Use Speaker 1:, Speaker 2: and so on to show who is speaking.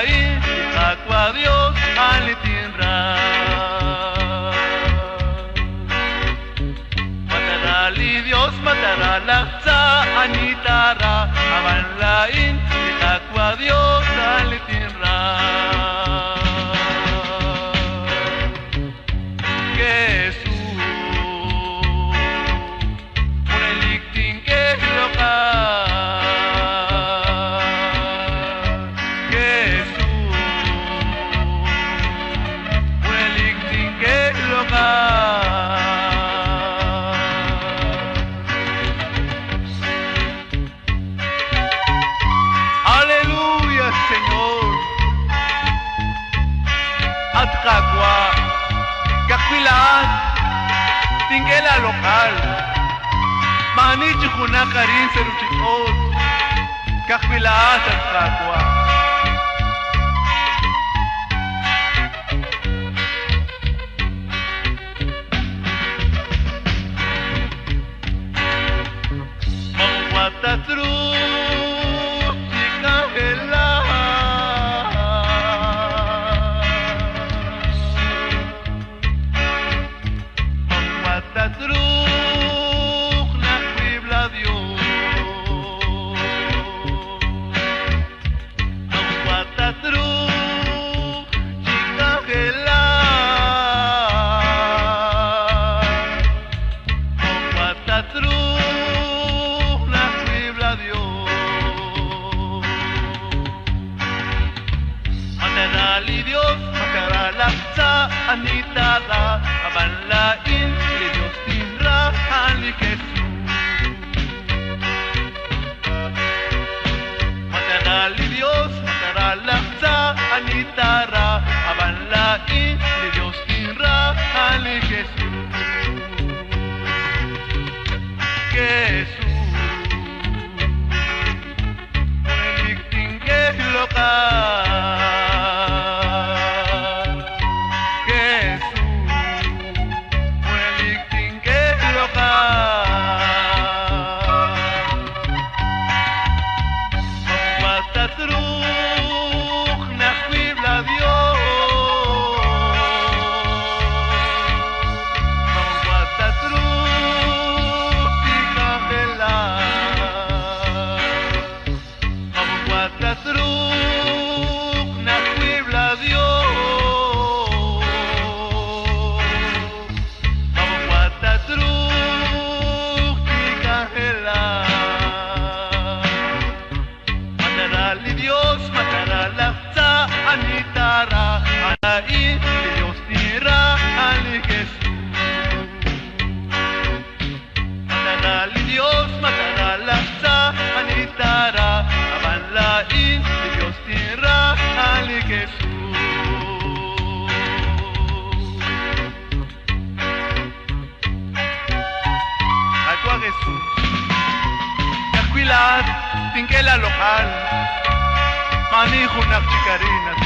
Speaker 1: lain, Jacua Dios alitinra. Matarali Dios matará la sa anitara, aban lain, Jacua Dios alitinra. Aleluya, Señor. Atkakwa, kakwilaan, tingela lokal. Mani chukuna karin seruchikot, kakwilaan atkakwa. Tatru chikahela Tatru nakwibla Dios Tatru chikahela Tatru Dios matará la sa anitara, aban lain li Dios tinra ali Jesús. Matará Dios matará la sa anitara, aban lain li Dios tinra ali Jesús. Jesús, el que loca. Dios matará la sa anitara, alain Dios tira ali Jesús. Matará Dios matará la sa anitara, aban lain Dios tira ali Jesús. Aqua Jesús, Yaquilat, Tinquela local. Mani hunak chikarin at